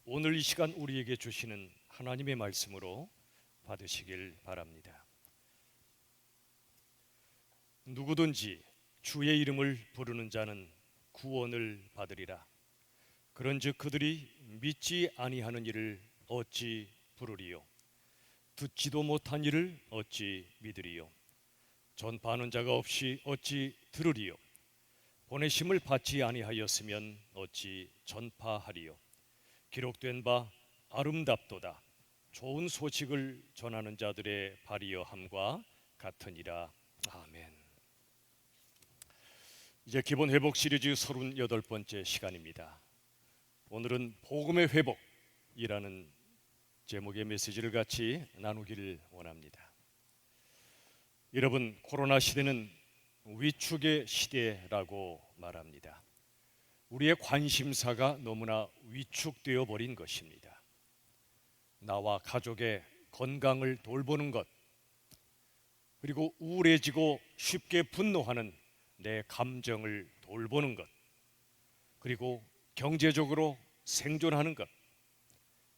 오늘 이 시간 우리에게 주시는 하나님의 말씀으로 받으시길 바랍니다. 누구든지 주의 이름을 부르는 자는 구원을 받으리라. 그런즉 그들이 믿지 아니하는 이를 어찌 부르리요? 듣지도 못한 이를 어찌 믿으리요? 전파하는 자가 없이 어찌 들으리요? 보내심을 받지 아니하였으면 어찌 전파하리요? 기록된 바 아름답도다. 좋은 소식을 전하는 자들의 발이여함과 같으니라. 아멘. 이제 기본 회복 시리즈 38번째 시간입니다. 오늘은 복음의 회복이라는 제목의 메시지를 같이 나누기를 원합니다. 여러분, 코로나 시대는 위축의 시대라고 말합니다. 우리의 관심사가 너무나 위축되어 버린 것입니다. 나와 가족의 건강을 돌보는 것, 그리고 우울해지고 쉽게 분노하는 내 감정을 돌보는 것, 그리고 경제적으로 생존하는 것,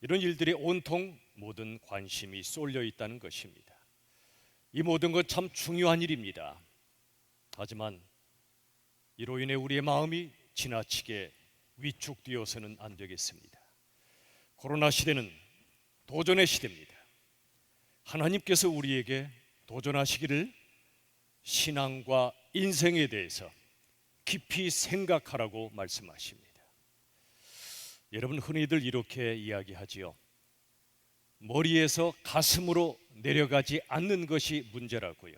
이런 일들에 온통 모든 관심이 쏠려 있다는 것입니다. 이 모든 것 참 중요한 일입니다. 하지만 이로 인해 우리의 마음이 지나치게 위축되어서는 안 되겠습니다. 코로나 시대는 도전의 시대입니다. 하나님께서 우리에게 도전하시기를 신앙과 인생에 대해서 깊이 생각하라고 말씀하십니다. 여러분, 흔히들 이렇게 이야기하지요. 머리에서 가슴으로 내려가지 않는 것이 문제라고요.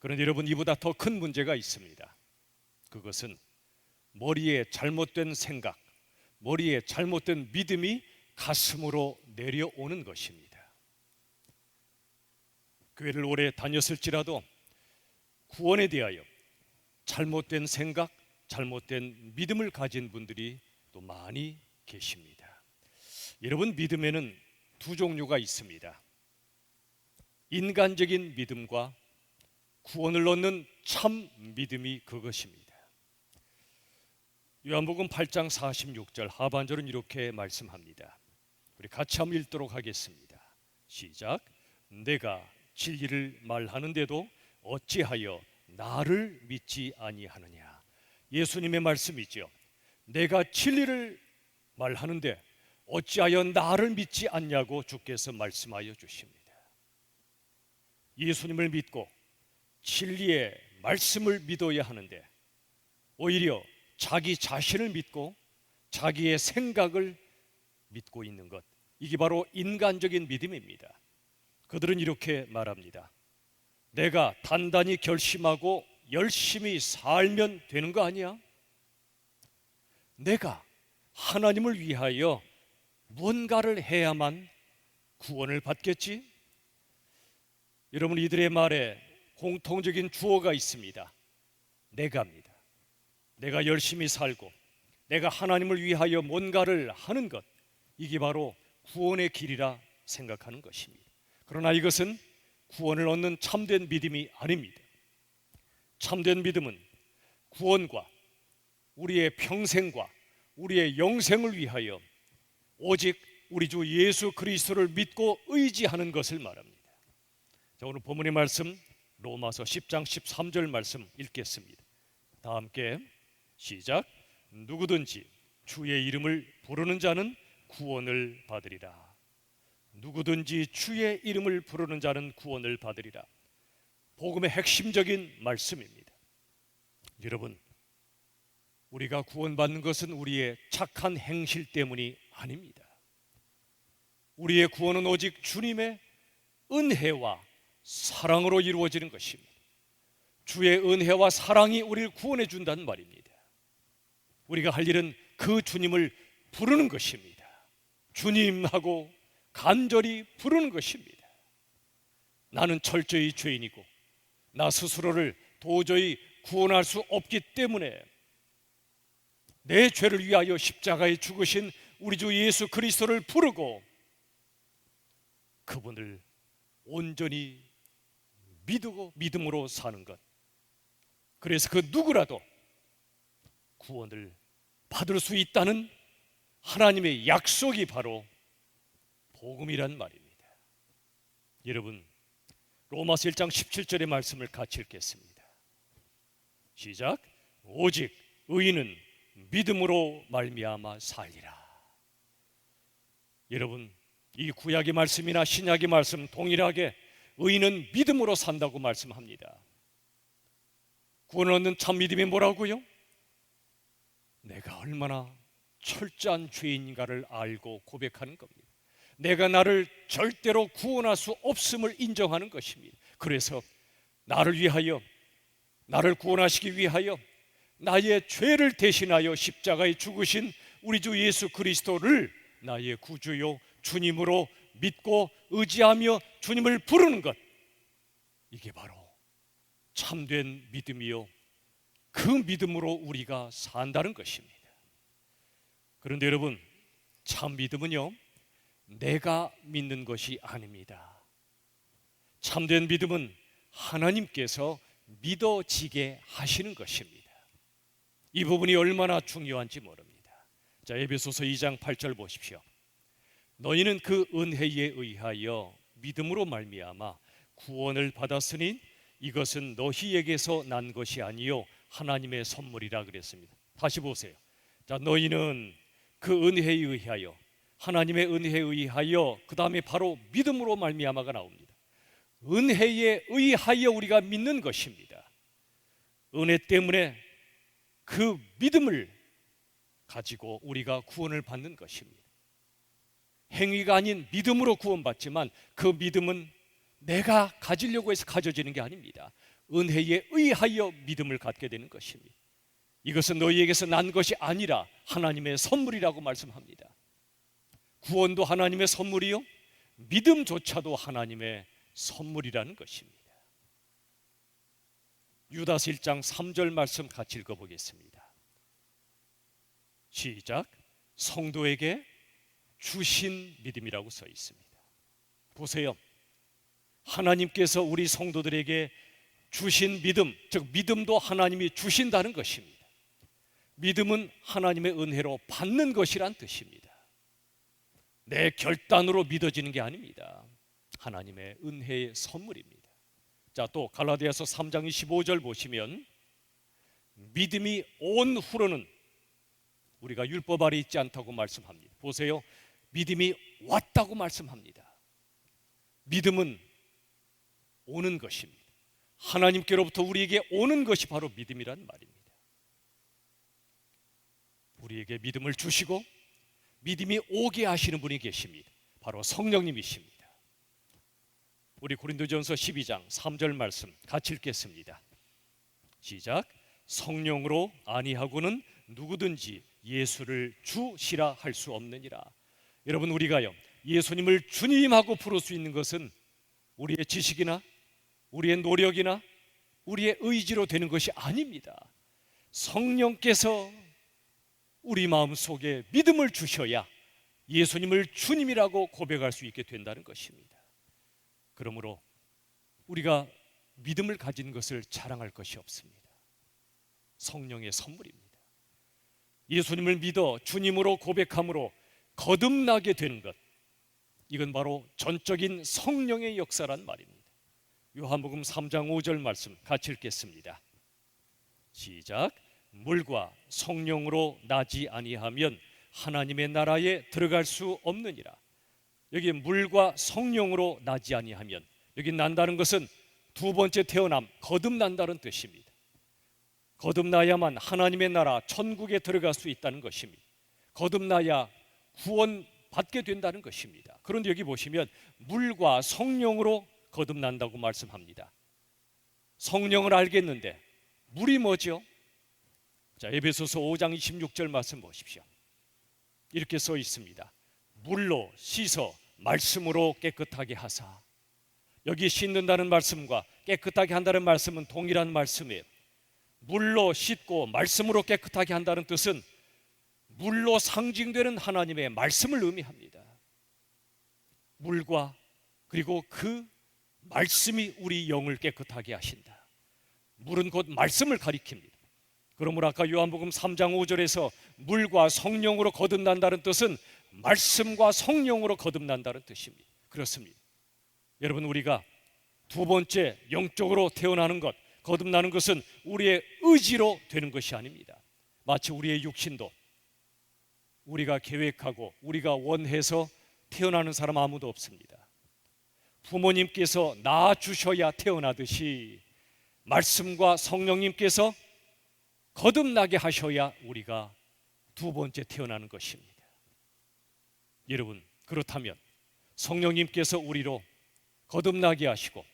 그런데 여러분, 이보다 더 큰 문제가 있습니다. 그것은 머리에 잘못된 생각, 머리에 잘못된 믿음이 가슴으로 내려오는 것입니다. 교회를 오래 다녔을지라도 구원에 대하여 잘못된 생각, 잘못된 믿음을 가진 분들이 또 많이 계십니다. 여러분, 믿음에는 두 종류가 있습니다. 인간적인 믿음과 구원을 얻는 참 믿음이 그것입니다. 요한복음 8장 46절 하반절은 이렇게 말씀합니다. 우리 같이 한번 읽도록 하겠습니다. 시작. 내가 진리를 말하는데도 어찌하여 나를 믿지 아니하느냐. 예수님의 말씀이죠. 내가 진리를 말하는데 어찌하여 나를 믿지 않냐고 주께서 말씀하여 주십니다. 예수님을 믿고 진리의 말씀을 믿어야 하는데 오히려 자기 자신을 믿고 자기의 생각을 믿고 있는 것, 이게 바로 인간적인 믿음입니다. 그들은 이렇게 말합니다. 내가 단단히 결심하고 열심히 살면 되는 거 아니야? 내가 하나님을 위하여 무언가를 해야만 구원을 받겠지? 여러분, 이들의 말에 공통적인 주어가 있습니다. 내가입니다. 내가 열심히 살고 내가 하나님을 위하여 뭔가를 하는 것, 이게 바로 구원의 길이라 생각하는 것입니다. 그러나 이것은 구원을 얻는 참된 믿음이 아닙니다. 참된 믿음은 구원과 우리의 평생과 우리의 영생을 위하여 오직 우리 주 예수 그리스도를 믿고 의지하는 것을 말합니다. 자, 오늘 본문의 말씀 로마서 10장 13절 말씀 읽겠습니다. 다 함께 시작. 누구든지 주의 이름을 부르는 자는 구원을 받으리라. 누구든지 주의 이름을 부르는 자는 구원을 받으리라. 복음의 핵심적인 말씀입니다. 여러분, 우리가 구원받는 것은 우리의 착한 행실 때문이 아닙니다. 우리의 구원은 오직 주님의 은혜와 사랑으로 이루어지는 것입니다. 주의 은혜와 사랑이 우리를 구원해 준다는 말입니다. 우리가 할 일은 그 주님을 부르는 것입니다. 주님 하고 간절히 부르는 것입니다. 나는 철저히 죄인이고 나 스스로를 도저히 구원할 수 없기 때문에 내 죄를 위하여 십자가에 죽으신 우리 주 예수 그리스도를 부르고 그분을 온전히 믿음으로 사는 것, 그래서 그 누구라도 구원을 받을 수 있다는 하나님의 약속이 바로 복음이란 말입니다. 여러분, 로마서 1장 17절의 말씀을 같이 읽겠습니다. 시작. 오직 의인은 믿음으로 말미암아 살리라. 여러분, 이 구약의 말씀이나 신약의 말씀 동일하게 의인은 믿음으로 산다고 말씀합니다. 구원을 얻는 참 믿음이 뭐라고요? 내가 얼마나 철저한 죄인인가를 알고 고백하는 겁니다. 내가 나를 절대로 구원할 수 없음을 인정하는 것입니다. 그래서 나를 위하여, 나를 구원하시기 위하여 나의 죄를 대신하여 십자가에 죽으신 우리 주 예수 그리스도를 나의 구주요 주님으로 믿고 의지하며 주님을 부르는 것, 이게 바로 참된 믿음이요, 그 믿음으로 우리가 산다는 것입니다. 그런데 여러분, 참 믿음은요, 내가 믿는 것이 아닙니다. 참된 믿음은 하나님께서 믿어지게 하시는 것입니다. 이 부분이 얼마나 중요한지 모릅니다. 자, 에베소서 2장 8절 보십시오. 너희는 그 은혜에 의하여 믿음으로 말미암아 구원을 받았으니 이것은 너희에게서 난 것이 아니요 하나님의 선물이라 그랬습니다. 다시 보세요. 자, 너희는 그 은혜에 의하여, 하나님의 은혜에 의하여, 그 다음에 바로 믿음으로 말미암아가 나옵니다. 은혜에 의하여 우리가 믿는 것입니다. 은혜 때문에 그 믿음을 가지고 우리가 구원을 받는 것입니다. 행위가 아닌 믿음으로 구원받지만 그 믿음은 내가 가지려고 해서 가져지는 게 아닙니다. 은혜에 의하여 믿음을 갖게 되는 것입니다. 이것은 너희에게서 난 것이 아니라 하나님의 선물이라고 말씀합니다. 구원도 하나님의 선물이요, 믿음조차도 하나님의 선물이라는 것입니다. 유다서 1장 3절 말씀 같이 읽어보겠습니다. 시작. 성도에게 주신 믿음이라고 써 있습니다. 보세요. 하나님께서 우리 성도들에게 주신 믿음, 즉 믿음도 하나님이 주신다는 것입니다. 믿음은 하나님의 은혜로 받는 것이란 뜻입니다. 내 결단으로 믿어지는 게 아닙니다. 하나님의 은혜의 선물입니다. 자, 또 갈라디아서 3장 25절 보시면 믿음이 온 후로는 우리가 율법 아래 있지 않다고 말씀합니다. 보세요. 믿음이 왔다고 말씀합니다. 믿음은 오는 것입니다. 하나님께로부터 우리에게 오는 것이 바로 믿음이란 말입니다. 우리에게 믿음을 주시고 믿음이 오게 하시는 분이 계십니다. 바로 성령님이십니다. 우리 고린도전서 12장 3절 말씀 같이 읽겠습니다. 시작. 성령으로 아니하고는 누구든지 예수를 주시라 할 수 없느니라. 여러분, 우리가요 예수님을 주님하고 부를 수 있는 것은 우리의 지식이나 우리의 노력이나 우리의 의지로 되는 것이 아닙니다. 성령께서 우리 마음속에 믿음을 주셔야 예수님을 주님이라고 고백할 수 있게 된다는 것입니다. 그러므로 우리가 믿음을 가진 것을 자랑할 것이 없습니다. 성령의 선물입니다. 예수님을 믿어 주님으로 고백함으로 거듭나게 되는 것, 이건 바로 전적인 성령의 역사란 말입니다. 요한복음 3장 5절 말씀 같이 읽겠습니다. 시작. 물과 성령으로 나지 아니하면 하나님의 나라에 들어갈 수 없느니라. 여기 물과 성령으로 나지 아니하면, 여기 난다는 것은 두 번째 태어남, 거듭난다는 뜻입니다. 거듭나야만 하나님의 나라 천국에 들어갈 수 있다는 것입니다. 거듭나야 구원 받게 된다는 것입니다. 그런데 여기 보시면 물과 성령으로 거듭난다고 말씀합니다. 성령을 알겠는데 물이 뭐죠? 자, 에베소서 5장 26절 말씀 보십시오. 이렇게 써 있습니다. 물로 씻어 말씀으로 깨끗하게 하사. 여기 씻는다는 말씀과 깨끗하게 한다는 말씀은 동일한 말씀이에요. 물로 씻고 말씀으로 깨끗하게 한다는 뜻은 물로 상징되는 하나님의 말씀을 의미합니다. 물과 그리고 그 말씀이 우리 영을 깨끗하게 하신다. 물은 곧 말씀을 가리킵니다. 그러므로 아까 요한복음 3장 5절에서 물과 성령으로 거듭난다는 뜻은 말씀과 성령으로 거듭난다는 뜻입니다. 그렇습니다. 여러분, 우리가 두 번째 영적으로 태어나는 것, 거듭나는 것은 우리의 의지로 되는 것이 아닙니다. 마치 우리의 육신도 우리가 계획하고 우리가 원해서 태어나는 사람 아무도 없습니다. 부모님께서 낳아주셔야 태어나듯이 말씀과 성령님께서 거듭나게 하셔야 우리가 두 번째 태어나는 것입니다. 여러분, 그렇다면 성령님께서 우리로 거듭나게 하시고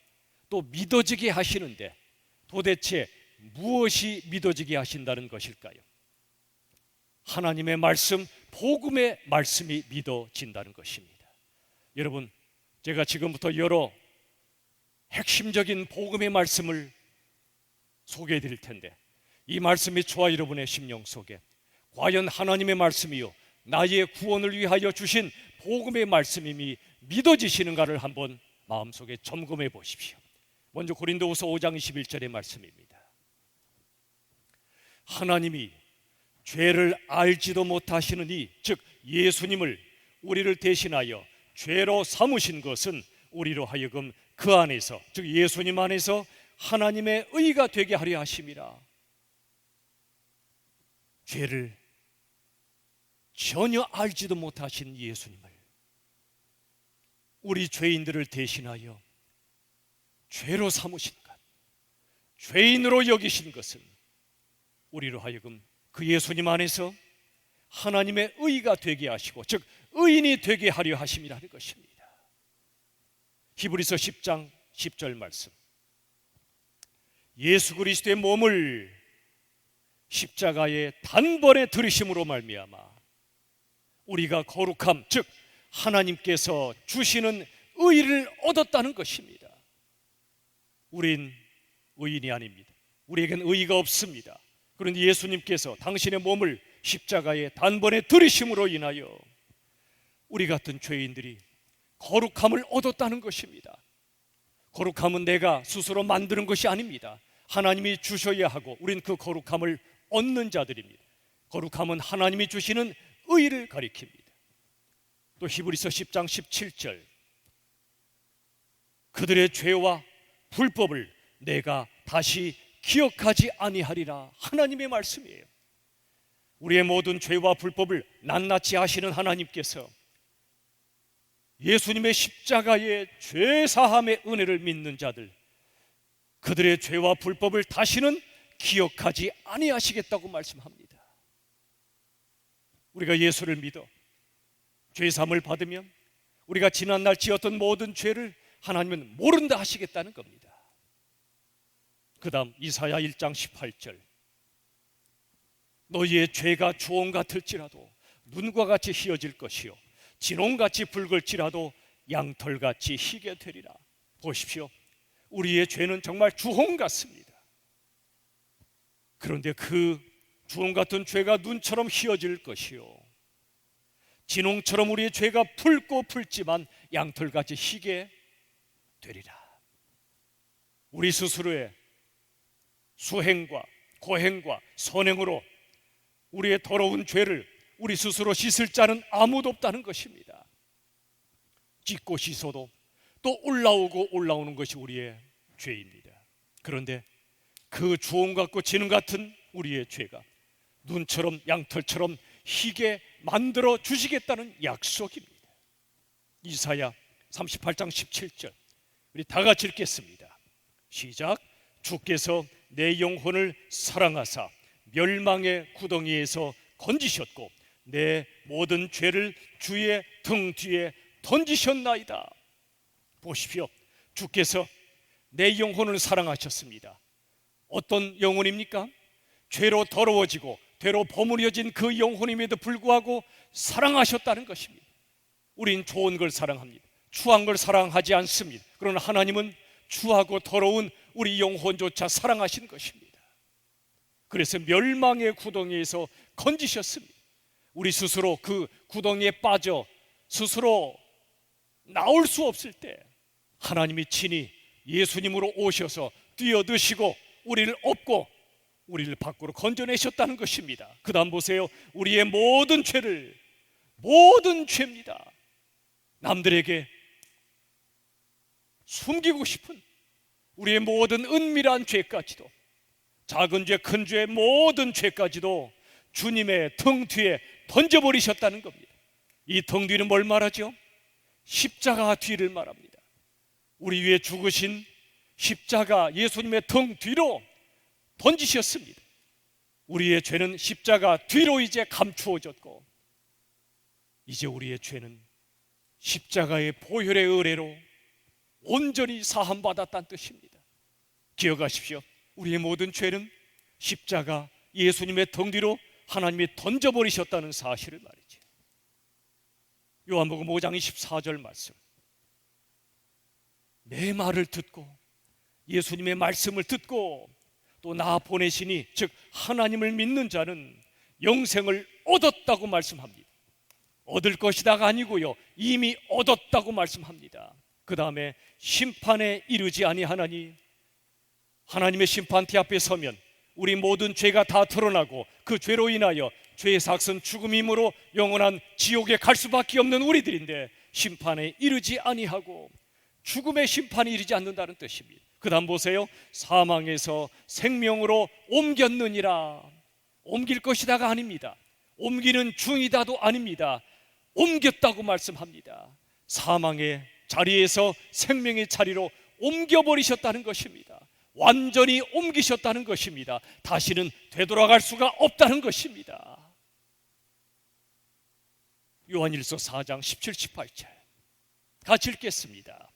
또 믿어지게 하시는데 도대체 무엇이 믿어지게 하신다는 것일까요? 하나님의 말씀, 복음의 말씀이 믿어진다는 것입니다. 여러분, 제가 지금부터 여러 핵심적인 복음의 말씀을 소개해 드릴 텐데 이 말씀이 저와 여러분의 심령 속에 과연 하나님의 말씀이요 나의 구원을 위하여 주신 복음의 말씀임이 믿어지시는가를 한번 마음속에 점검해 보십시오. 먼저 고린도후서 5장 21절의 말씀입니다. 하나님이 죄를 알지도 못하시는 이, 즉 예수님을 우리를 대신하여 죄로 삼으신 것은 우리로 하여금 그 안에서, 즉 예수님 안에서 하나님의 의가 되게 하려 하심이라. 죄를 전혀 알지도 못하신 예수님을 우리 죄인들을 대신하여 죄로 삼으신 것, 죄인으로 여기신 것은 우리로 하여금 그 예수님 안에서 하나님의 의가 되게 하시고, 즉 의인이 되게 하려 하심이라는 것입니다. 히브리서 10장 10절 말씀, 예수 그리스도의 몸을 십자가에 단번에 들이심으로 말미암아 우리가 거룩함, 즉 하나님께서 주시는 의를 얻었다는 것입니다. 우린 의인이 아닙니다. 우리에겐 의의가 없습니다. 그런데 예수님께서 당신의 몸을 십자가에 단번에 들이심으로 인하여 우리 같은 죄인들이 거룩함을 얻었다는 것입니다. 거룩함은 내가 스스로 만드는 것이 아닙니다. 하나님이 주셔야 하고 우린 그 거룩함을 얻는 자들입니다. 거룩함은 하나님이 주시는 의를 가리킵니다. 또 히브리서 10장 17절, 그들의 죄와 불법을 내가 다시 기억하지 아니하리라. 하나님의 말씀이에요. 우리의 모든 죄와 불법을 낱낱이 아시는 하나님께서 예수님의 십자가의 죄사함의 은혜를 믿는 자들, 그들의 죄와 불법을 다시는 기억하지 아니하시겠다고 말씀합니다. 우리가 예수를 믿어 죄사함을 받으면 우리가 지난날 지었던 모든 죄를 하나님은 모른다 하시겠다는 겁니다. 그 다음 이사야 1장 18절, 너희의 죄가 주홍 같을지라도 눈과 같이 희어질 것이요 진홍같이 붉을지라도 양털같이 희게 되리라. 보십시오, 우리의 죄는 정말 주홍 같습니다. 그런데 그 주홍 같은 죄가 눈처럼 희어질 것이요 진홍처럼 우리의 죄가 붉고 붉지만 양털같이 희게 되리라. 우리 스스로의 수행과 고행과 선행으로 우리의 더러운 죄를 우리 스스로 씻을 자는 아무도 없다는 것입니다. 찢고 씻어도 또 올라오고 올라오는 것이 우리의 죄입니다. 그런데 그 주홍 같고 진홍 같은 우리의 죄가 눈처럼 양털처럼 희게 만들어 주시겠다는 약속입니다. 이사야 38장 17절, 우리 다 같이 읽겠습니다. 시작. 주께서 내 영혼을 사랑하사 멸망의 구덩이에서 건지셨고 내 모든 죄를 주의 등 뒤에 던지셨나이다. 보십시오, 주께서 내 영혼을 사랑하셨습니다. 어떤 영혼입니까? 죄로 더러워지고 죄로 버무려진 그 영혼임에도 불구하고 사랑하셨다는 것입니다. 우린 좋은 걸 사랑합니다. 추한 걸 사랑하지 않습니다. 그러나 하나님은 추하고 더러운 우리 영혼조차 사랑하신 것입니다. 그래서 멸망의 구덩이에서 건지셨습니다. 우리 스스로 그 구덩이에 빠져 스스로 나올 수 없을 때 하나님이 친히 예수님으로 오셔서 뛰어드시고 우리를 업고 우리를 밖으로 건져내셨다는 것입니다. 그 다음 보세요. 우리의 모든 죄를, 모든 죄입니다, 남들에게 숨기고 싶은 우리의 모든 은밀한 죄까지도, 작은 죄, 큰 죄, 모든 죄까지도 주님의 등 뒤에 던져버리셨다는 겁니다. 이 등 뒤는 뭘 말하죠? 십자가 뒤를 말합니다. 우리 위에 죽으신 십자가, 예수님의 등 뒤로 던지셨습니다. 우리의 죄는 십자가 뒤로 이제 감추어졌고, 이제 우리의 죄는 십자가의 보혈의 의뢰로 온전히 사함받았다는 뜻입니다. 기억하십시오. 우리의 모든 죄는 십자가 예수님의 등 뒤로 하나님이 던져버리셨다는 사실을 말이죠. 요한복음 5장 24절 말씀, 내 말을 듣고 예수님의 말씀을 듣고 또 나 보내시니 즉 하나님을 믿는 자는 영생을 얻었다고 말씀합니다. 얻을 것이다가 아니고요, 이미 얻었다고 말씀합니다. 그 다음에 심판에 이르지 아니하나니, 하나님의 심판대 앞에 서면 우리 모든 죄가 다 드러나고 그 죄로 인하여 죄의 삭은 죽음이므로 영원한 지옥에 갈 수밖에 없는 우리들인데, 심판에 이르지 아니하고 죽음의 심판이 이르지 않는다는 뜻입니다. 그 다음 보세요. 사망에서 생명으로 옮겼느니라. 옮길 것이다가 아닙니다. 옮기는 중이다도 아닙니다. 옮겼다고 말씀합니다. 사망의 자리에서 생명의 자리로 옮겨버리셨다는 것입니다. 완전히 옮기셨다는 것입니다. 다시는 되돌아갈 수가 없다는 것입니다. 요한일서 4장 17, 18절 같이 읽겠습니다.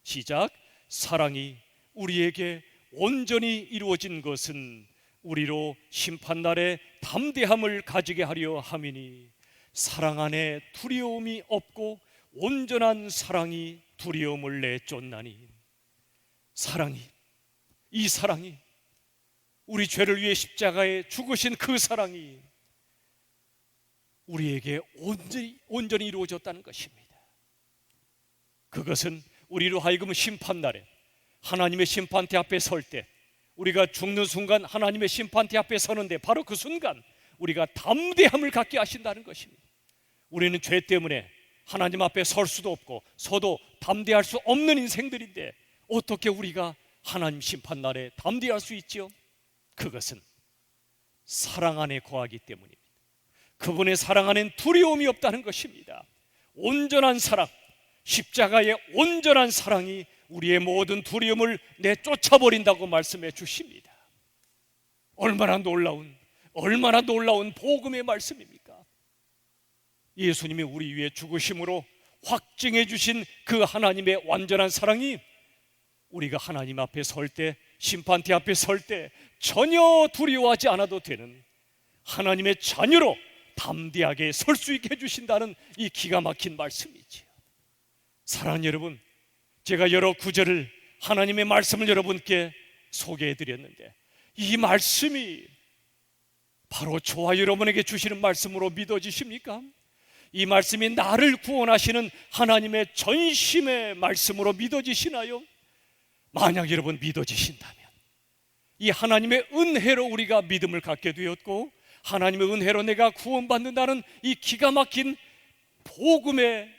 시작. 사랑이 우리에게 온전히 이루어진 것은 우리로 심판날에 담대함을 가지게 하려 함이니, 사랑 안에 두려움이 없고 온전한 사랑이 두려움을 내쫓나니. 사랑이, 이 사랑이, 우리 죄를 위해 십자가에 죽으신 그 사랑이 우리에게 온전히 이루어졌다는 것입니다. 그것은 우리로 하여금 심판날에 하나님의 심판대 앞에 설 때, 우리가 죽는 순간 하나님의 심판대 앞에 서는데 바로 그 순간 우리가 담대함을 갖게 하신다는 것입니다. 우리는 죄 때문에 하나님 앞에 설 수도 없고 서도 담대할 수 없는 인생들인데 어떻게 우리가 하나님 심판날에 담대할 수 있죠? 그것은 사랑 안에 거하기 때문입니다. 그분의 사랑 안엔 두려움이 없다는 것입니다. 온전한 사랑, 십자가의 온전한 사랑이 우리의 모든 두려움을 내쫓아버린다고 말씀해 주십니다. 얼마나 놀라운 복음의 말씀입니까? 예수님이 우리 위해 죽으심으로 확증해 주신 그 하나님의 완전한 사랑이 우리가 하나님 앞에 설 때, 심판대 앞에 설 때 전혀 두려워하지 않아도 되는 하나님의 자녀로 담대하게 설 수 있게 해주신다는 이 기가 막힌 말씀이지요. 사랑하는 여러분, 제가 여러 구절을, 하나님의 말씀을 여러분께 소개해 드렸는데 이 말씀이 바로 저와 여러분에게 주시는 말씀으로 믿어지십니까? 이 말씀이 나를 구원하시는 하나님의 전심의 말씀으로 믿어지시나요? 만약 여러분 믿어지신다면 이 하나님의 은혜로 우리가 믿음을 갖게 되었고, 하나님의 은혜로 내가 구원받는다는 이 기가 막힌 복음의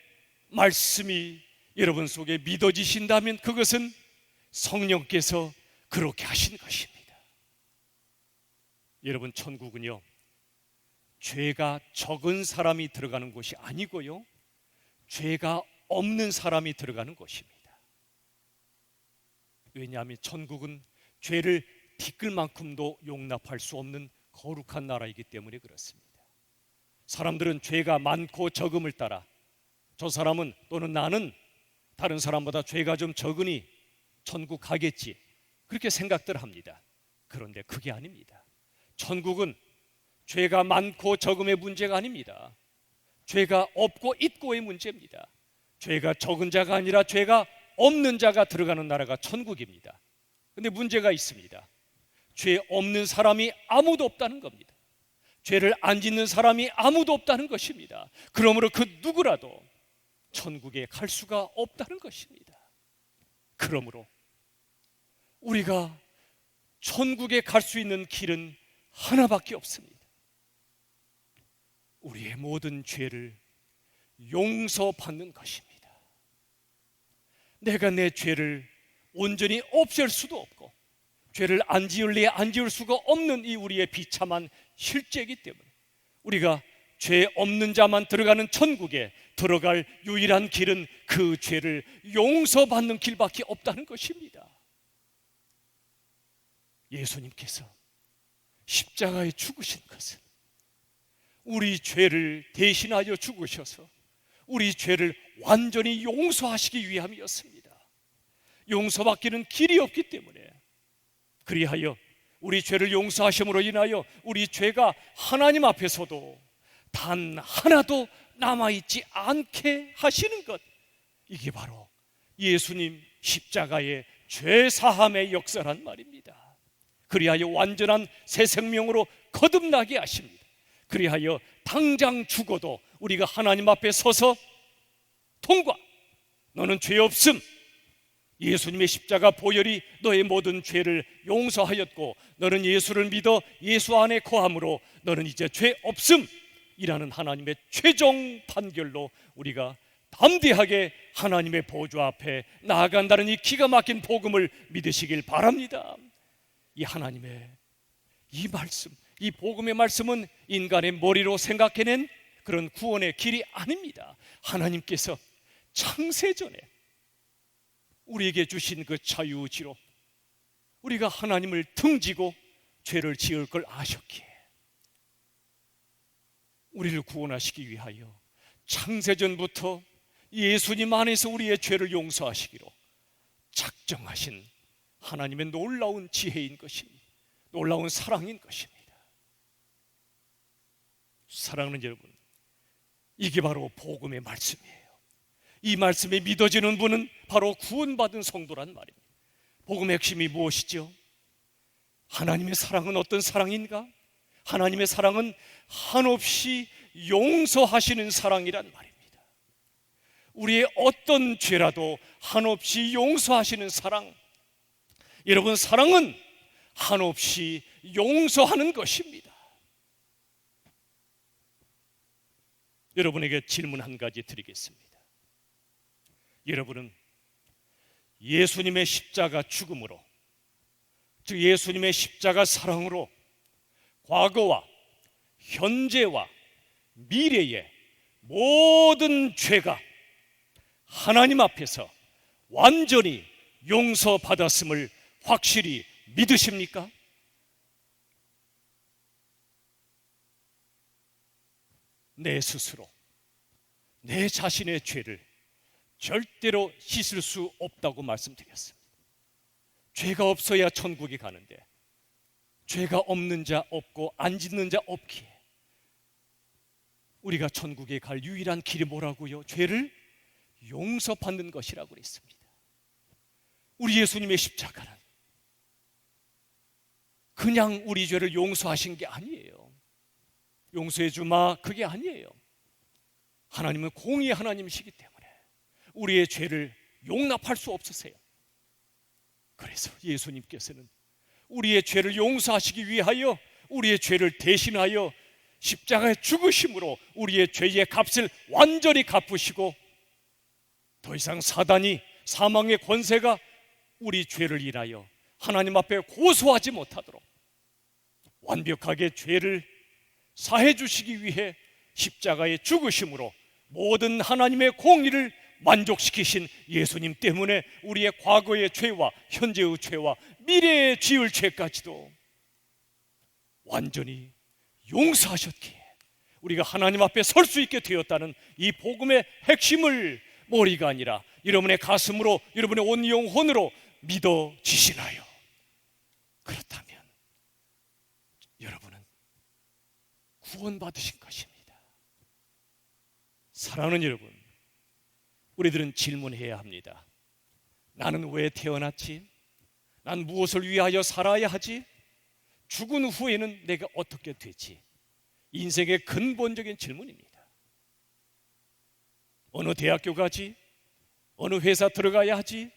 말씀이 여러분 속에 믿어지신다면 그것은 성령께서 그렇게 하신 것입니다. 여러분, 천국은요, 죄가 적은 사람이 들어가는 곳이 아니고요, 죄가 없는 사람이 들어가는 곳입니다. 왜냐하면 천국은 죄를 티끌만큼도 용납할 수 없는 거룩한 나라이기 때문에 그렇습니다. 사람들은 죄가 많고 적음을 따라 저 사람은 또는 나는 다른 사람보다 죄가 좀 적으니 천국 가겠지, 그렇게 생각들 합니다. 그런데 그게 아닙니다. 천국은 죄가 많고 적음의 문제가 아닙니다. 죄가 없고 있고의 문제입니다. 죄가 적은 자가 아니라 죄가 없는 자가 들어가는 나라가 천국입니다. 그런데 문제가 있습니다. 죄 없는 사람이 아무도 없다는 겁니다. 죄를 안 짓는 사람이 아무도 없다는 것입니다. 그러므로 그 누구라도 천국에 갈 수가 없다는 것입니다. 그러므로 우리가 천국에 갈 수 있는 길은 하나밖에 없습니다. 우리의 모든 죄를 용서받는 것입니다. 내가 내 죄를 온전히 없앨 수도 없고 죄를 안 지을래 안 지을 수가 없는 이 우리의 비참한 실제이기 때문에 우리가 죄 없는 자만 들어가는 천국에 들어갈 유일한 길은 그 죄를 용서받는 길밖에 없다는 것입니다. 예수님께서 십자가에 죽으신 것은 우리 죄를 대신하여 죽으셔서 우리 죄를 완전히 용서하시기 위함이었습니다. 용서받기는 길이 없기 때문에 그리하여 우리 죄를 용서하심으로 인하여 우리 죄가 하나님 앞에서도 단 하나도 남아있지 않게 하시는 것, 이게 바로 예수님 십자가의 죄사함의 역사란 말입니다. 그리하여 완전한 새 생명으로 거듭나게 하십니다. 그리하여 당장 죽어도 우리가 하나님 앞에 서서 통과, 너는 죄 없음, 예수님의 십자가 보혈이 너의 모든 죄를 용서하였고 너는 예수를 믿어 예수 안에 거함으로 너는 이제 죄 없음 이라는 하나님의 최종 판결로 우리가 담대하게 하나님의 보좌 앞에 나아간다는 이 기가 막힌 복음을 믿으시길 바랍니다. 이 하나님의 이 말씀, 이 복음의 말씀은 인간의 머리로 생각해낸 그런 구원의 길이 아닙니다. 하나님께서 창세전에 우리에게 주신 그 자유지로 우리가 하나님을 등지고 죄를 지을 걸 아셨기에 우리를 구원하시기 위하여 창세전부터 예수님 안에서 우리의 죄를 용서하시기로 작정하신 하나님의 놀라운 지혜인 것입니다. 놀라운 사랑인 것입니다. 사랑하는 여러분, 이게 바로 복음의 말씀이에요. 이 말씀에 믿어지는 분은 바로 구원받은 성도란 말입니다. 복음의 핵심이 무엇이죠? 하나님의 사랑은 어떤 사랑인가? 하나님의 사랑은 한없이 용서하시는 사랑이란 말입니다. 우리의 어떤 죄라도 한없이 용서하시는 사랑. 여러분, 사랑은 한없이 용서하는 것입니다. 여러분에게 질문 한 가지 드리겠습니다. 여러분은 예수님의 십자가 죽음으로, 즉 예수님의 십자가 사랑으로 과거와 현재와 미래의 모든 죄가 하나님 앞에서 완전히 용서받았음을 확실히 믿으십니까? 내 스스로 내 자신의 죄를 절대로 씻을 수 없다고 말씀드렸습니다. 죄가 없어야 천국에 가는데 죄가 없는 자 없고 안 짓는 자 없기에 우리가 천국에 갈 유일한 길이 뭐라고요? 죄를 용서받는 것이라고 그랬습니다. 우리 예수님의 십자가는 그냥 우리 죄를 용서하신 게 아니에요. 용서해 주마, 그게 아니에요. 하나님은 공의의 하나님이시기 때문에 우리의 죄를 용납할 수 없으세요. 그래서 예수님께서는 우리의 죄를 용서하시기 위하여 우리의 죄를 대신하여 십자가에 죽으심으로 우리의 죄의 값을 완전히 갚으시고 더 이상 사단이, 사망의 권세가 우리 죄를 인하여 하나님 앞에 고소하지 못하도록 완벽하게 죄를 사해 주시기 위해 십자가에 죽으심으로 모든 하나님의 공의를 만족시키신 예수님 때문에 우리의 과거의 죄와 현재의 죄와 미래에 지을 죄까지도 완전히 용서하셨기에 우리가 하나님 앞에 설 수 있게 되었다는 이 복음의 핵심을 머리가 아니라 여러분의 가슴으로, 여러분의 온 영혼으로 믿어지시나요? 그렇다면 여러분은 구원받으신 것입니다. 사랑하는 여러분, 우리들은 질문해야 합니다. 나는 왜 태어났지? 난 무엇을 위하여 살아야 하지? 죽은 후에는 내가 어떻게 되지? 인생의 근본적인 질문입니다. 어느 대학교 가지? 어느 회사 들어가야 하지?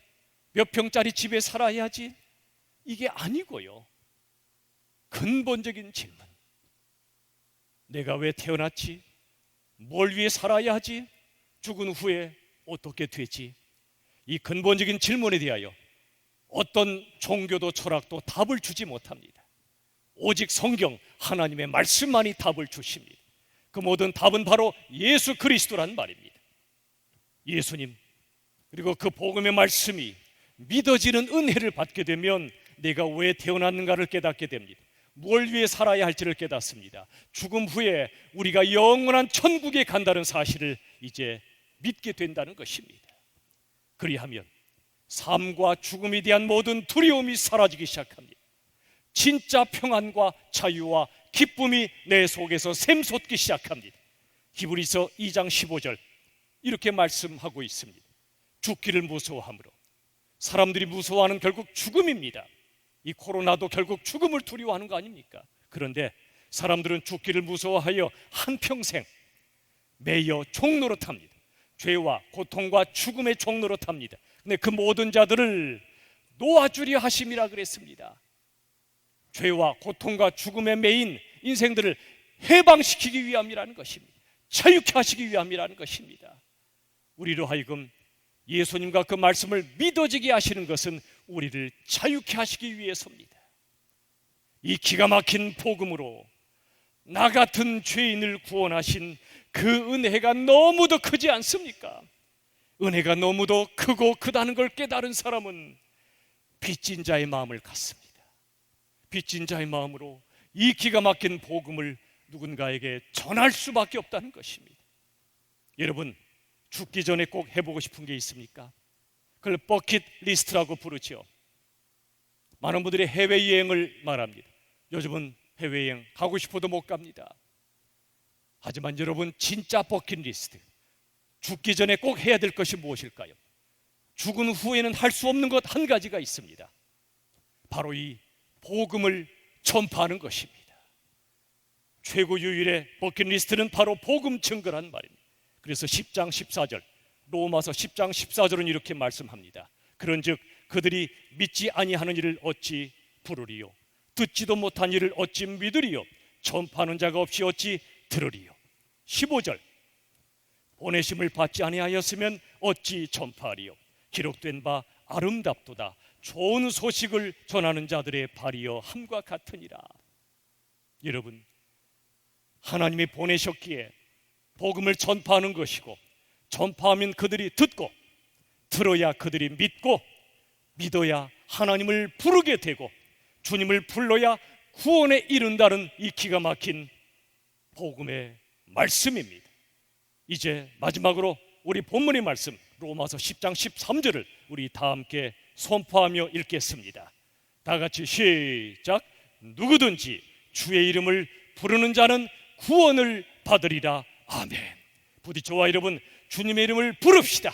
몇 평짜리 집에 살아야 하지? 이게 아니고요. 근본적인 질문. 내가 왜 태어났지? 뭘 위해 살아야 하지? 죽은 후에 어떻게 되지? 이 근본적인 질문에 대하여 어떤 종교도 철학도 답을 주지 못합니다. 오직 성경 하나님의 말씀만이 답을 주십니다. 그 모든 답은 바로 예수 그리스도란 말입니다. 예수님 그리고 그 복음의 말씀이 믿어지는 은혜를 받게 되면 내가 왜 태어났는가를 깨닫게 됩니다. 뭘 위해 살아야 할지를 깨닫습니다. 죽음 후에 우리가 영원한 천국에 간다는 사실을 이제 믿게 된다는 것입니다. 그리하면 삶과 죽음에 대한 모든 두려움이 사라지기 시작합니다. 진짜 평안과 자유와 기쁨이 내 속에서 샘솟기 시작합니다. 히브리서 2장 15절 이렇게 말씀하고 있습니다. 죽기를 무서워함으로. 사람들이 무서워하는 결국 죽음입니다. 이 코로나도 결국 죽음을 두려워하는 거 아닙니까? 그런데 사람들은 죽기를 무서워하여 한평생 매여 종로로 탑니다. 죄와 고통과 죽음의 종로로 탑니다. 근데 그 모든 자들을 놓아주려 하심이라 그랬습니다. 죄와 고통과 죽음에 매인 인생들을 해방시키기 위함이라는 것입니다. 자유케 하시기 위함이라는 것입니다. 우리로 하여금 예수님과 그 말씀을 믿어지게 하시는 것은 우리를 자유케 하시기 위해서입니다. 이 기가 막힌 복음으로 나 같은 죄인을 구원하신 그 은혜가 너무도 크지 않습니까? 은혜가 너무도 크고 크다는 걸 깨달은 사람은 빚진 자의 마음을 갖습니다. 빚진 자의 마음으로 이 기가 막힌 복음을 누군가에게 전할 수밖에 없다는 것입니다. 여러분, 죽기 전에 꼭 해보고 싶은 게 있습니까? 그걸 버킷리스트라고 부르죠. 많은 분들이 해외여행을 말합니다. 요즘은 해외여행 가고 싶어도 못 갑니다. 하지만 여러분, 진짜 버킷리스트, 죽기 전에 꼭 해야 될 것이 무엇일까요? 죽은 후에는 할 수 없는 것 한 가지가 있습니다. 바로 이 복음을 전파하는 것입니다. 최고 유일의 버킷리스트는 바로 복음 증거란 말입니다. 그래서 10장 14절, 로마서 10장 14절은 이렇게 말씀합니다. 그런즉 그들이 믿지 아니하는 이를 어찌 부르리요? 듣지도 못한 이를 어찌 믿으리요? 전파하는 자가 없이 어찌 들으리요? 15절, 보내심을 받지 아니하였으면 어찌 전파하리요? 기록된 바 아름답도다. 좋은 소식을 전하는 자들의 발이여 함과 같으니라. 여러분, 하나님이 보내셨기에 복음을 전파하는 것이고, 전파하면 그들이 듣고, 들어야 그들이 믿고, 믿어야 하나님을 부르게 되고, 주님을 불러야 구원에 이른다는 이 기가 막힌 복음의 말씀입니다. 이제 마지막으로 우리 본문의 말씀 로마서 10장 13절을 우리 다 함께 선포하며 읽겠습니다. 다 같이 시작. 누구든지 주의 이름을 부르는 자는 구원을 받으리라. 아멘. 부디 저와 여러분 주님의 이름을 부릅시다.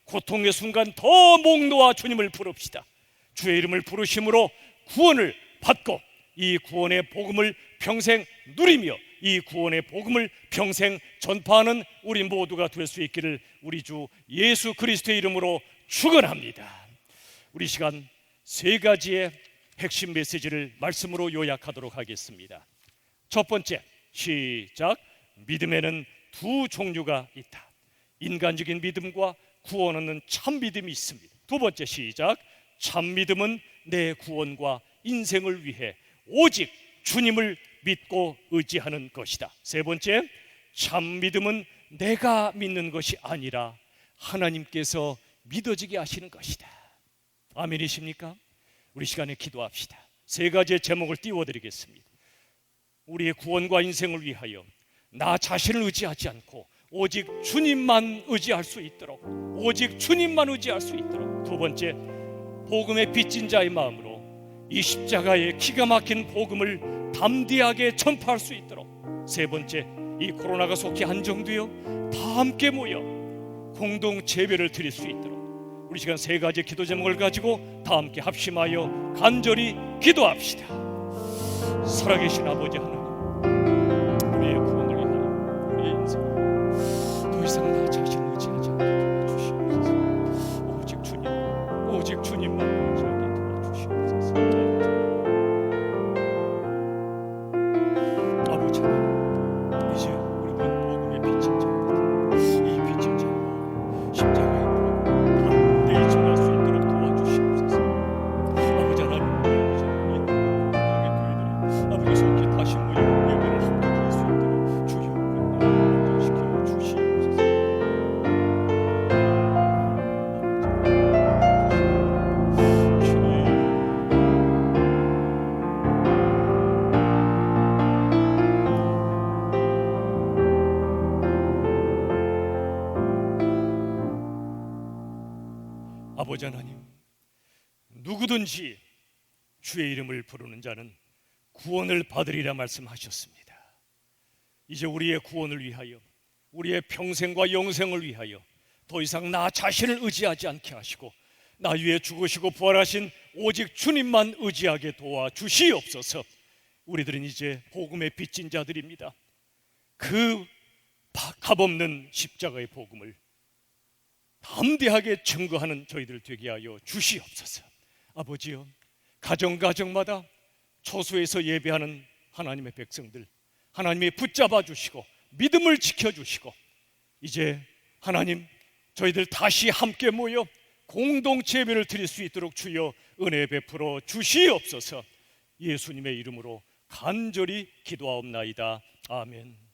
고통의 순간 더 목 놓아 주님을 부릅시다. 주의 이름을 부르심으로 구원을 받고 이 구원의 복음을 평생 누리며 이 구원의 복음을 평생 전파하는 우리 모두가 될 수 있기를 우리 주 예수 그리스도의 이름으로 축원합니다. 우리 시간 세 가지의 핵심 메시지를 말씀으로 요약하도록 하겠습니다. 첫 번째, 시작. 믿음에는 두 종류가 있다. 인간적인 믿음과 구원 얻는 참 믿음이 있습니다. 두 번째, 시작. 참 믿음은 내 구원과 인생을 위해 오직 주님을 믿고 의지하는 것이다. 세 번째, 참 믿음은 내가 믿는 것이 아니라 하나님께서 믿어지게 하시는 것이다. 아멘이십니까? 우리 시간에 기도합시다. 세 가지의 제목을 띄워드리겠습니다. 우리의 구원과 인생을 위하여 나 자신을 의지하지 않고 오직 주님만 의지할 수 있도록, 오직 주님만 의지할 수 있도록. 두 번째, 복음의 빚진 자의 마음으로 이 십자가의 기가 막힌 복음을 담대하게 전파할 수 있도록. 세 번째, 이 코로나가 속히 안정되어 다 함께 모여 공동 제배를 드릴 수 있도록. 우리 시간 세 가지 기도 제목을 가지고 다 함께 합심하여 간절히 기도합시다. 살아계신 아버지 하나님, 우리의 구원을 위하여 우리의 인생 더 이상 나 자신을 의지하지 않게 도와주시옵소서. 오직 주님, 오직 주님만 의지하게 도와주시옵소서. 아버지 하나님, 누구든지 주의 이름을 부르는 자는 구원을 받으리라 말씀하셨습니다. 이제 우리의 구원을 위하여, 우리의 평생과 영생을 위하여 더 이상 나 자신을 의지하지 않게 하시고 나 위에 죽으시고 부활하신 오직 주님만 의지하게 도와주시옵소서. 우리들은 이제 복음의 빚진 자들입니다. 그 값없는 십자가의 복음을 담대하게 증거하는 저희들 되게 하여 주시옵소서. 아버지여, 가정가정마다 초소에서 예배하는 하나님의 백성들 하나님이 붙잡아 주시고 믿음을 지켜주시고 이제 하나님 저희들 다시 함께 모여 공동체 예배를 드릴 수 있도록 주여 은혜 베풀어 주시옵소서. 예수님의 이름으로 간절히 기도하옵나이다. 아멘.